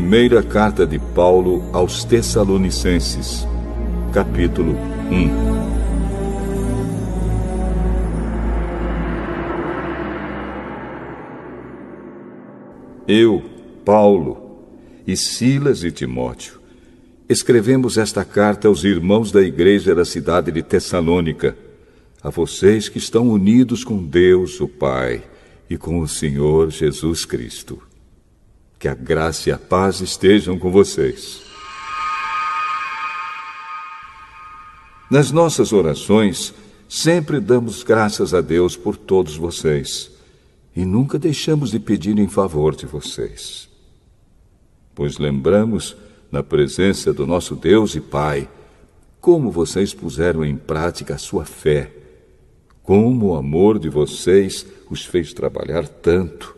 Primeira carta de Paulo aos Tessalonicenses, capítulo 1. Eu, Paulo, e Silas e Timóteo, escrevemos esta carta aos irmãos da igreja da cidade de Tessalônica, a vocês que estão unidos com Deus, o Pai, e com o Senhor Jesus Cristo. Que a graça e a paz estejam com vocês. Nas nossas orações, sempre damos graças a Deus por todos vocês, e nunca deixamos de pedir em favor de vocês. Pois lembramos, na presença do nosso Deus e Pai, como vocês puseram em prática a sua fé, como o amor de vocês os fez trabalhar tanto,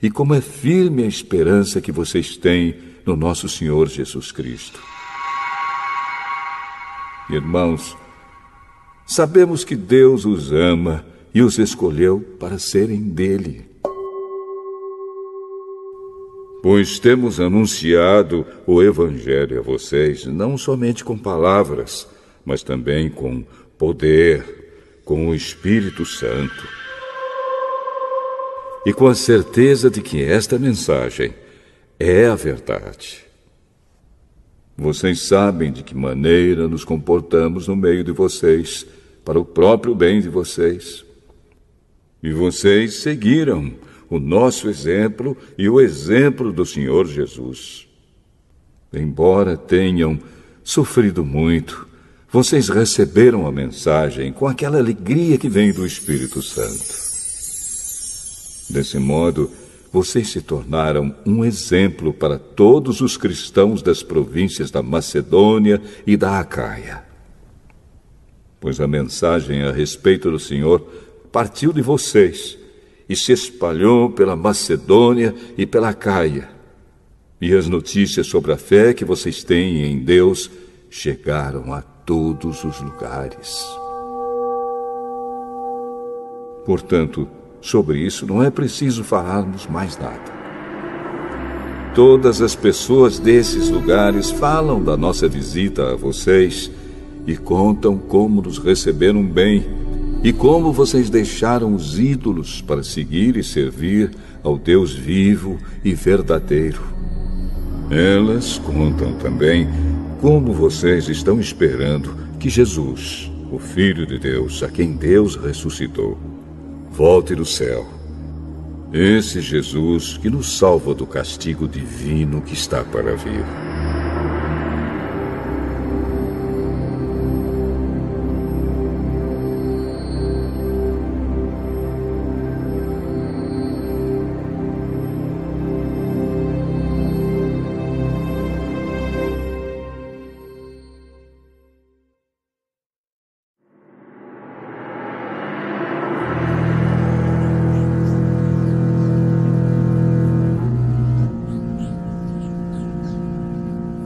e como é firme a esperança que vocês têm no nosso Senhor Jesus Cristo. Irmãos, sabemos que Deus os ama e os escolheu para serem dele. Pois temos anunciado o Evangelho a vocês, não somente com palavras, mas também com poder, com o Espírito Santo. E com a certeza de que esta mensagem é a verdade. Vocês sabem de que maneira nos comportamos no meio de vocês, para o próprio bem de vocês. E vocês seguiram o nosso exemplo e o exemplo do Senhor Jesus. Embora tenham sofrido muito, vocês receberam a mensagem com aquela alegria que vem do Espírito Santo. Desse modo, vocês se tornaram um exemplo para todos os cristãos das províncias da Macedônia e da Acaia. Pois a mensagem a respeito do Senhor partiu de vocês e se espalhou pela Macedônia e pela Acaia. E as notícias sobre a fé que vocês têm em Deus chegaram a todos os lugares. Portanto, sobre isso não é preciso falarmos mais nada. Todas as pessoas desses lugares falam da nossa visita a vocês e contam como nos receberam bem e como vocês deixaram os ídolos para seguir e servir ao Deus vivo e verdadeiro. Elas contam também como vocês estão esperando que Jesus, o Filho de Deus, a quem Deus ressuscitou, volte do céu. Esse Jesus que nos salva do castigo divino que está para vir.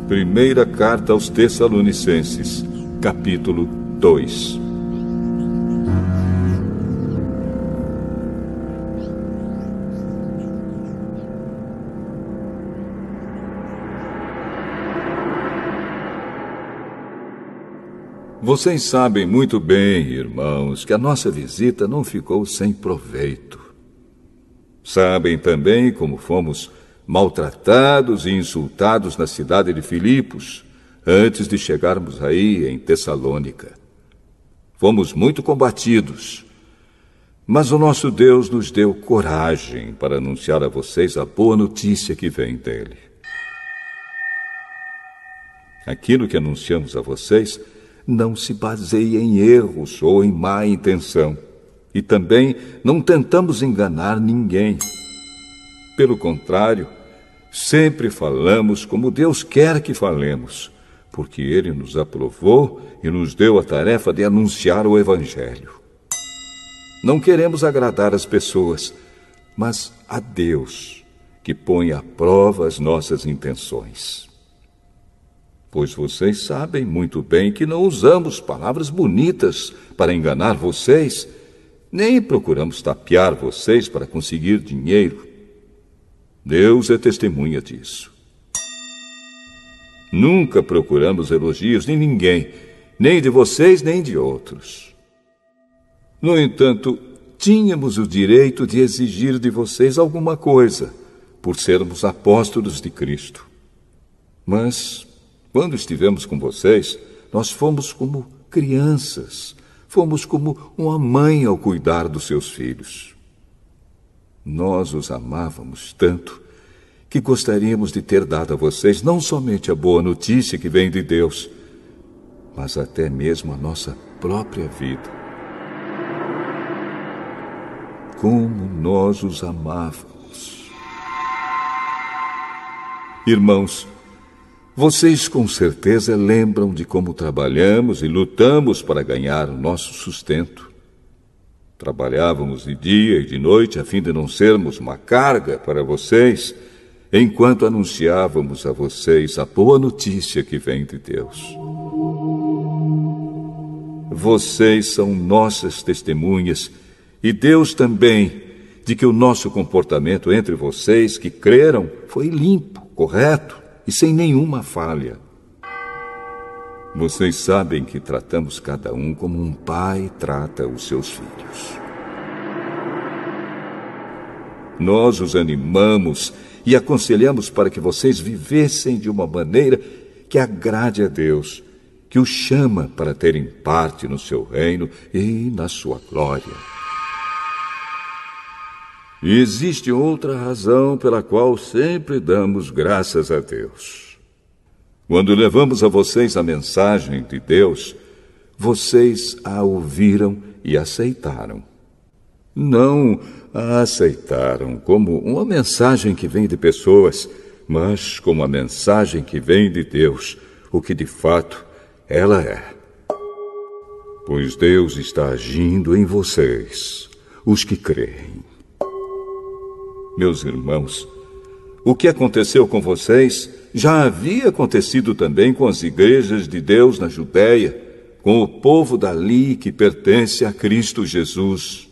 Primeira carta aos Tessalonicenses, capítulo 2. Vocês sabem muito bem, irmãos, que a nossa visita não ficou sem proveito. Sabem também como fomos maltratados e insultados na cidade de Filipos, antes de chegarmos aí em Tessalônica. Fomos muito combatidos, mas o nosso Deus nos deu coragem para anunciar a vocês a boa notícia que vem dele. Aquilo que anunciamos a vocês não se baseia em erros ou em má intenção, e também não tentamos enganar ninguém. Pelo contrário, sempre falamos como Deus quer que falemos, porque Ele nos aprovou e nos deu a tarefa de anunciar o Evangelho. Não queremos agradar as pessoas, mas a Deus, que põe à prova as nossas intenções. Pois vocês sabem muito bem que não usamos palavras bonitas para enganar vocês, nem procuramos tapear vocês para conseguir dinheiro. Deus é testemunha disso. Nunca procuramos elogios de ninguém, nem de vocês, nem de outros. No entanto, tínhamos o direito de exigir de vocês alguma coisa, por sermos apóstolos de Cristo. Mas, quando estivemos com vocês, nós fomos como crianças, fomos como uma mãe ao cuidar dos seus filhos. Nós os amávamos tanto que gostaríamos de ter dado a vocês não somente a boa notícia que vem de Deus, mas até mesmo a nossa própria vida. Como nós os amávamos. Irmãos, vocês com certeza lembram de como trabalhamos e lutamos para ganhar o nosso sustento. Trabalhávamos de dia e de noite a fim de não sermos uma carga para vocês, enquanto anunciávamos a vocês a boa notícia que vem de Deus. Vocês são nossas testemunhas, e Deus também, de que o nosso comportamento entre vocês que creram foi limpo, correto e sem nenhuma falha. Vocês sabem que tratamos cada um como um pai trata os seus filhos. Nós os animamos e aconselhamos para que vocês vivessem de uma maneira que agrade a Deus, que os chama para terem parte no seu reino e na sua glória. E existe outra razão pela qual sempre damos graças a Deus. Quando levamos a vocês a mensagem de Deus, vocês a ouviram e aceitaram. Não a aceitaram como uma mensagem que vem de pessoas, mas como a mensagem que vem de Deus, o que de fato ela é. Pois Deus está agindo em vocês, os que creem. Meus irmãos, o que aconteceu com vocês já havia acontecido também com as igrejas de Deus na Judéia, com o povo dali que pertence a Cristo Jesus.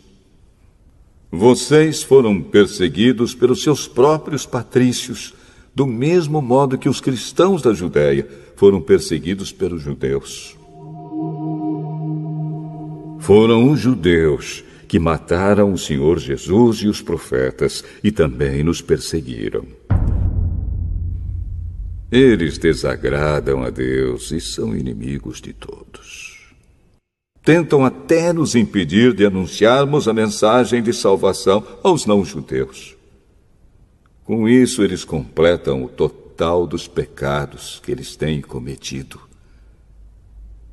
Vocês foram perseguidos pelos seus próprios patrícios, do mesmo modo que os cristãos da Judéia foram perseguidos pelos judeus. Foram os judeus que mataram o Senhor Jesus e os profetas e também nos perseguiram. Eles desagradam a Deus e são inimigos de todos. Tentam até nos impedir de anunciarmos a mensagem de salvação aos não-judeus. Com isso, eles completam o total dos pecados que eles têm cometido.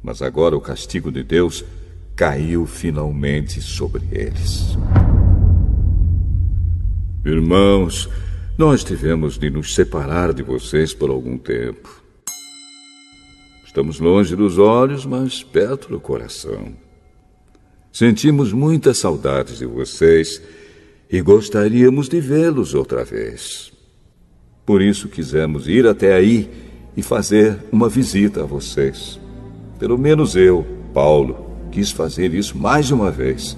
Mas agora o castigo de Deus caiu finalmente sobre eles. Irmãos, nós tivemos de nos separar de vocês por algum tempo. Estamos longe dos olhos, mas perto do coração. Sentimos muitas saudades de vocês e gostaríamos de vê-los outra vez. Por isso quisemos ir até aí e fazer uma visita a vocês. Pelo menos eu, Paulo, quis fazer isso mais uma vez,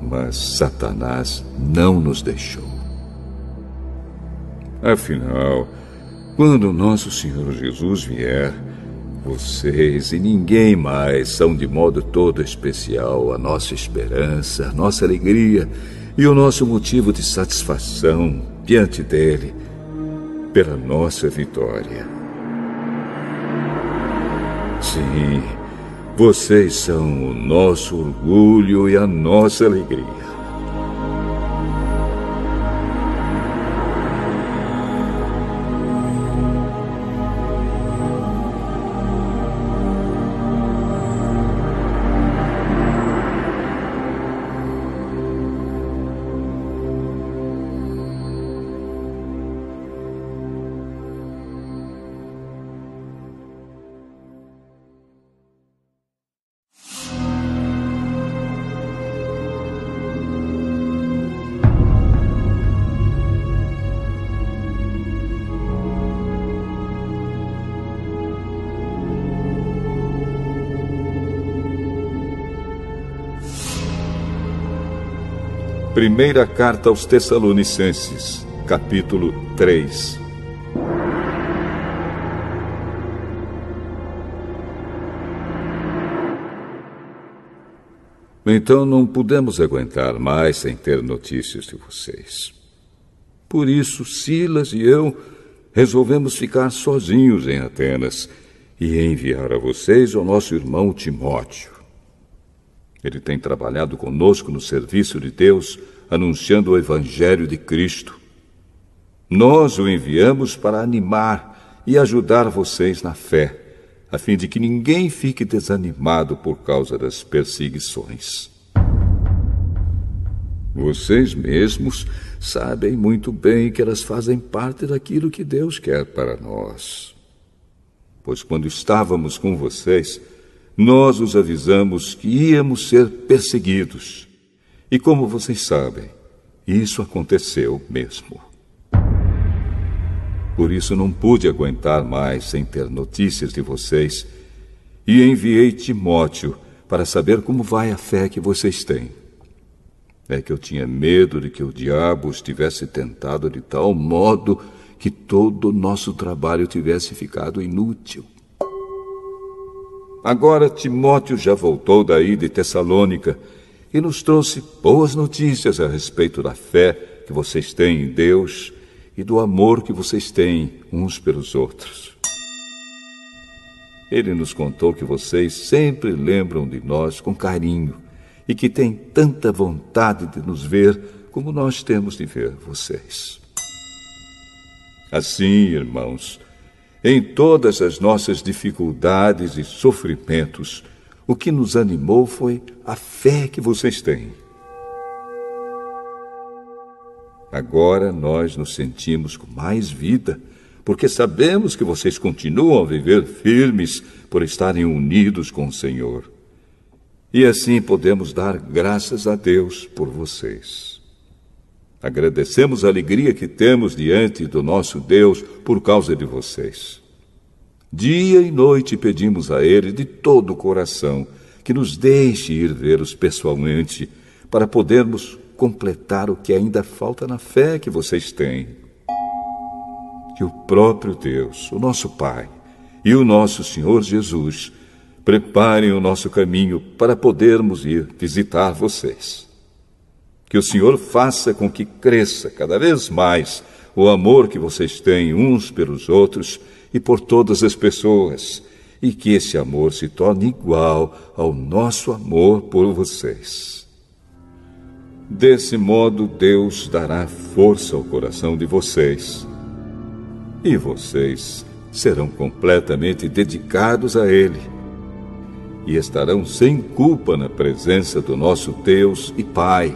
mas Satanás não nos deixou. Afinal, quando nosso Senhor Jesus vier, vocês e ninguém mais são de modo todo especial a nossa esperança, a nossa alegria e o nosso motivo de satisfação diante dele pela nossa vitória. Sim, vocês são o nosso orgulho e a nossa alegria. Primeira Carta aos Tessalonicenses, capítulo 3. Então não pudemos aguentar mais sem ter notícias de vocês. Por isso, Silas e eu resolvemos ficar sozinhos em Atenas e enviar a vocês o nosso irmão Timóteo. Ele tem trabalhado conosco no serviço de Deus, anunciando o Evangelho de Cristo. Nós o enviamos para animar e ajudar vocês na fé, a fim de que ninguém fique desanimado por causa das perseguições. Vocês mesmos sabem muito bem que elas fazem parte daquilo que Deus quer para nós. Pois quando estávamos com vocês, nós os avisamos que íamos ser perseguidos. E como vocês sabem, isso aconteceu mesmo. Por isso não pude aguentar mais sem ter notícias de vocês e enviei Timóteo para saber como vai a fé que vocês têm. É que eu tinha medo de que o diabo os tivesse tentado de tal modo que todo o nosso trabalho tivesse ficado inútil. Agora Timóteo já voltou daí de Tessalônica e nos trouxe boas notícias a respeito da fé que vocês têm em Deus e do amor que vocês têm uns pelos outros. Ele nos contou que vocês sempre lembram de nós com carinho e que têm tanta vontade de nos ver como nós temos de ver vocês. Assim, irmãos, em todas as nossas dificuldades e sofrimentos, o que nos animou foi a fé que vocês têm. Agora nós nos sentimos com mais vida, porque sabemos que vocês continuam a viver firmes por estarem unidos com o Senhor. E assim podemos dar graças a Deus por vocês. Agradecemos a alegria que temos diante do nosso Deus por causa de vocês. Dia e noite pedimos a Ele de todo o coração que nos deixe ir vê-los pessoalmente para podermos completar o que ainda falta na fé que vocês têm. Que o próprio Deus, o nosso Pai e o nosso Senhor Jesus preparem o nosso caminho para podermos ir visitar vocês. Que o Senhor faça com que cresça cada vez mais o amor que vocês têm uns pelos outros e por todas as pessoas, e que esse amor se torne igual ao nosso amor por vocês. Desse modo, Deus dará força ao coração de vocês, e vocês serão completamente dedicados a Ele, e estarão sem culpa na presença do nosso Deus e Pai,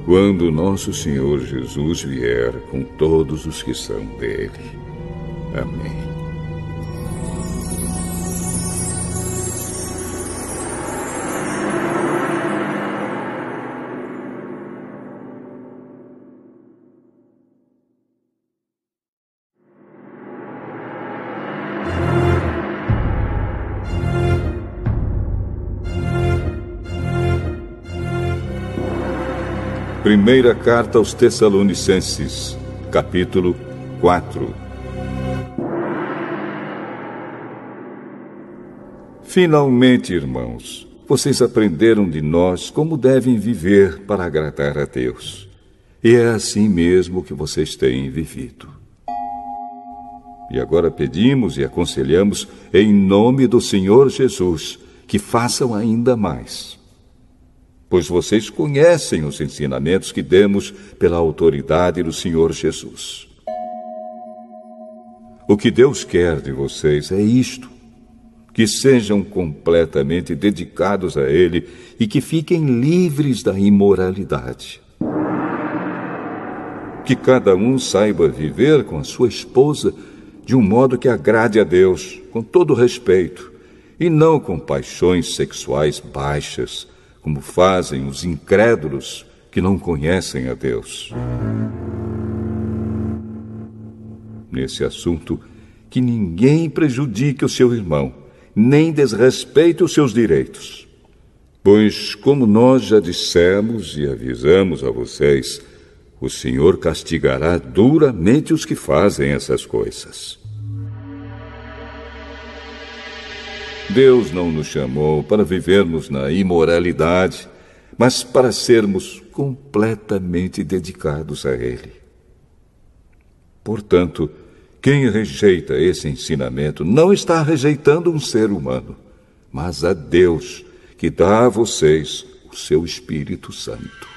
quando nosso Senhor Jesus vier com todos os que são dele. Amém. Primeira carta aos Tessalonicenses, capítulo 4. Finalmente, irmãos, vocês aprenderam de nós como devem viver para agradar a Deus. E é assim mesmo que vocês têm vivido. E agora pedimos e aconselhamos, em nome do Senhor Jesus, que façam ainda mais. Pois vocês conhecem os ensinamentos que demos pela autoridade do Senhor Jesus. O que Deus quer de vocês é isto: que sejam completamente dedicados a Ele e que fiquem livres da imoralidade. Que cada um saiba viver com a sua esposa de um modo que agrade a Deus, com todo respeito, e não com paixões sexuais baixas, como fazem os incrédulos que não conhecem a Deus. Nesse assunto, que ninguém prejudique o seu irmão, nem desrespeite os seus direitos. Pois, como nós já dissemos e avisamos a vocês, o Senhor castigará duramente os que fazem essas coisas. Deus não nos chamou para vivermos na imoralidade, mas para sermos completamente dedicados a Ele. Portanto, quem rejeita esse ensinamento não está rejeitando um ser humano, mas a Deus, que dá a vocês o seu Espírito Santo.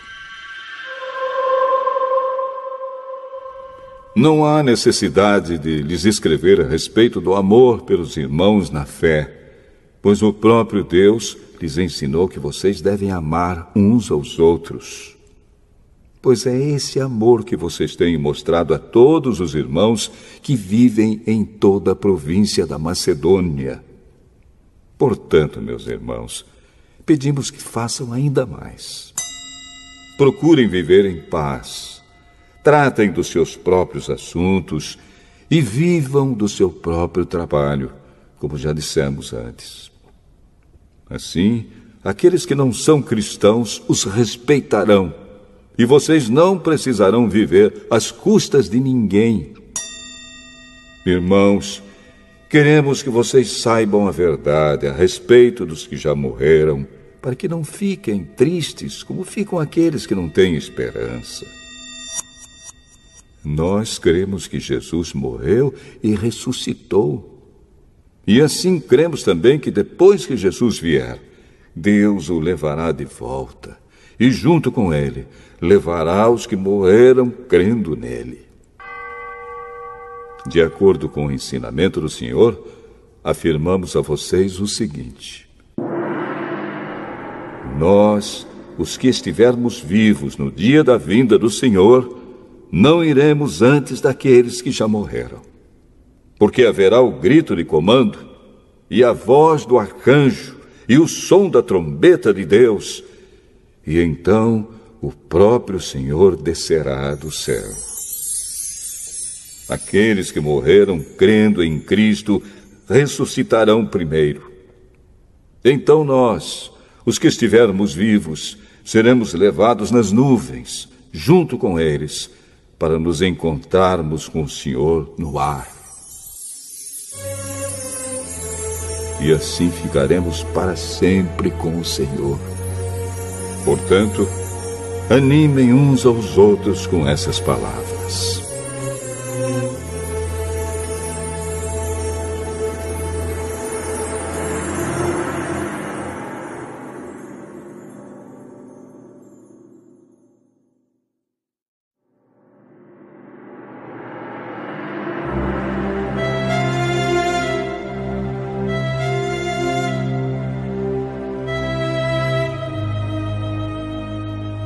Não há necessidade de lhes escrever a respeito do amor pelos irmãos na fé, pois o próprio Deus lhes ensinou que vocês devem amar uns aos outros. Pois é esse amor que vocês têm mostrado a todos os irmãos que vivem em toda a província da Macedônia. Portanto, meus irmãos, pedimos que façam ainda mais. Procurem viver em paz, tratem dos seus próprios assuntos e vivam do seu próprio trabalho, como já dissemos antes. Assim, aqueles que não são cristãos os respeitarão, e vocês não precisarão viver às custas de ninguém. Irmãos, queremos que vocês saibam a verdade a respeito dos que já morreram, para que não fiquem tristes como ficam aqueles que não têm esperança. Nós cremos que Jesus morreu e ressuscitou. E assim cremos também que depois que Jesus vier, Deus o levará de volta, e junto com ele, levará os que morreram crendo nele. De acordo com o ensinamento do Senhor, afirmamos a vocês o seguinte: nós, os que estivermos vivos no dia da vinda do Senhor, não iremos antes daqueles que já morreram. Porque haverá o grito de comando, e a voz do arcanjo, e o som da trombeta de Deus, e então o próprio Senhor descerá do céu. Aqueles que morreram crendo em Cristo ressuscitarão primeiro. Então nós, os que estivermos vivos, seremos levados nas nuvens, junto com eles, para nos encontrarmos com o Senhor no ar. E assim ficaremos para sempre com o Senhor. Portanto, animem uns aos outros com essas palavras.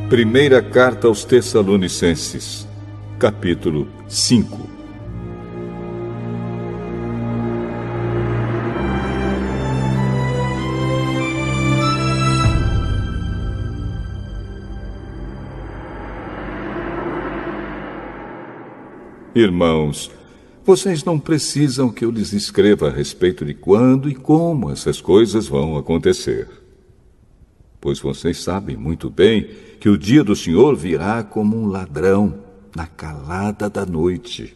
Primeira Carta aos Tessalonicenses, capítulo 5. Irmãos, vocês não precisam que eu lhes escreva a respeito de quando e como essas coisas vão acontecer. Pois vocês sabem muito bem que o dia do Senhor virá como um ladrão na calada da noite.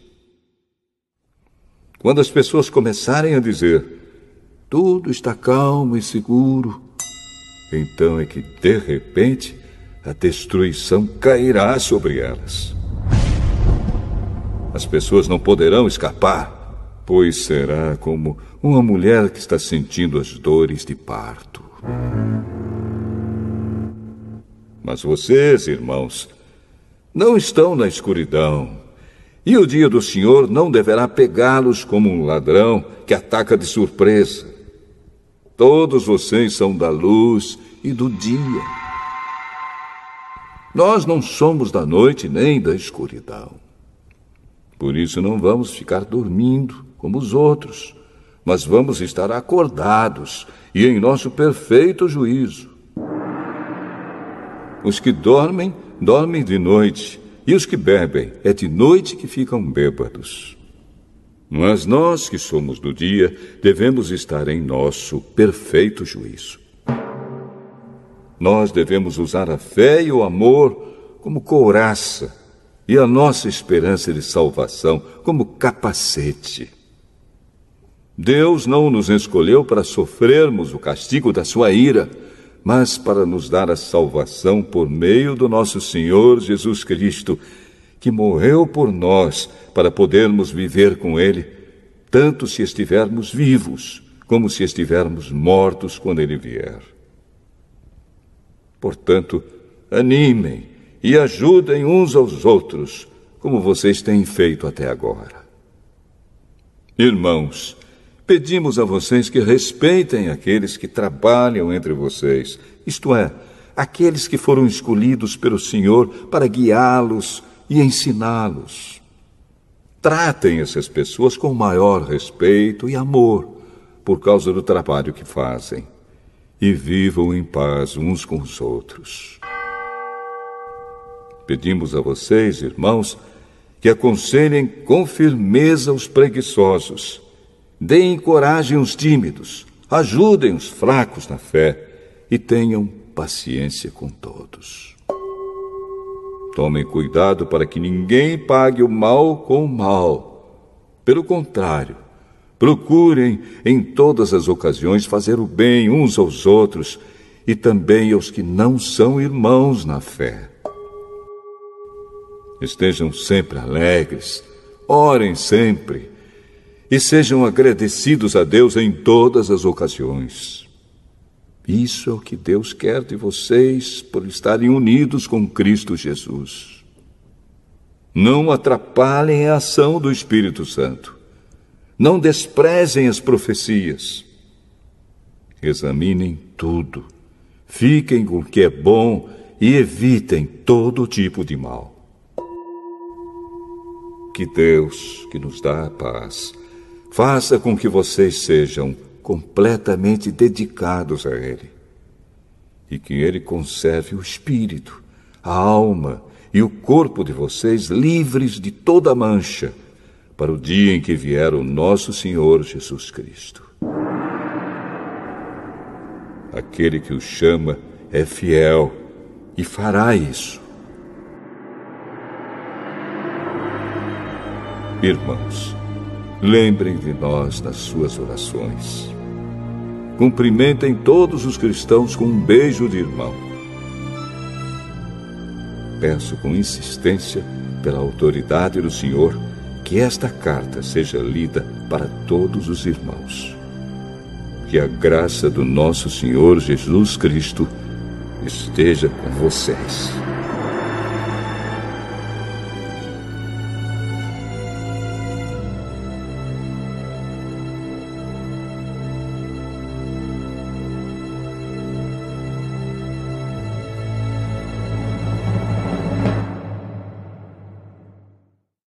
Quando as pessoas começarem a dizer, tudo está calmo e seguro, então é que, de repente, a destruição cairá sobre elas. As pessoas não poderão escapar, pois será como uma mulher que está sentindo as dores de parto. Mas vocês, irmãos, não estão na escuridão, e o dia do Senhor não deverá pegá-los como um ladrão que ataca de surpresa. Todos vocês são da luz e do dia. Nós não somos da noite nem da escuridão. Por isso não vamos ficar dormindo como os outros, mas vamos estar acordados e em nosso perfeito juízo. Os que dormem, dormem de noite, e os que bebem, é de noite que ficam bêbados. Mas nós que somos do dia, devemos estar em nosso perfeito juízo. Nós devemos usar a fé e o amor como couraça, e a nossa esperança de salvação como capacete. Deus não nos escolheu para sofrermos o castigo da sua ira, mas para nos dar a salvação por meio do nosso Senhor Jesus Cristo, que morreu por nós para podermos viver com Ele, tanto se estivermos vivos, como se estivermos mortos quando Ele vier. Portanto, animem e ajudem uns aos outros, como vocês têm feito até agora. Irmãos, pedimos a vocês que respeitem aqueles que trabalham entre vocês, isto é, aqueles que foram escolhidos pelo Senhor para guiá-los e ensiná-los. Tratem essas pessoas com maior respeito e amor, por causa do trabalho que fazem, e vivam em paz uns com os outros. Pedimos a vocês, irmãos, que aconselhem com firmeza os preguiçosos, deem coragem aos tímidos, ajudem os fracos na fé e tenham paciência com todos. Tomem cuidado para que ninguém pague o mal com o mal. Pelo contrário, procurem em todas as ocasiões fazer o bem uns aos outros e também aos que não são irmãos na fé. Estejam sempre alegres, orem sempre e sejam agradecidos a Deus em todas as ocasiões. Isso é o que Deus quer de vocês por estarem unidos com Cristo Jesus. Não atrapalhem a ação do Espírito Santo. Não desprezem as profecias. Examinem tudo. Fiquem com o que é bom e evitem todo tipo de mal. Que Deus, que nos dá a paz, faça com que vocês sejam completamente dedicados a Ele. E que Ele conserve o espírito, a alma e o corpo de vocês livres de toda mancha, para o dia em que vier o nosso Senhor Jesus Cristo. Aquele que o chama é fiel e fará isso. Irmãos, lembrem de nós nas suas orações. Cumprimentem todos os cristãos com um beijo de irmão. Peço com insistência, pela autoridade do Senhor, que esta carta seja lida para todos os irmãos. Que a graça do nosso Senhor Jesus Cristo esteja com vocês.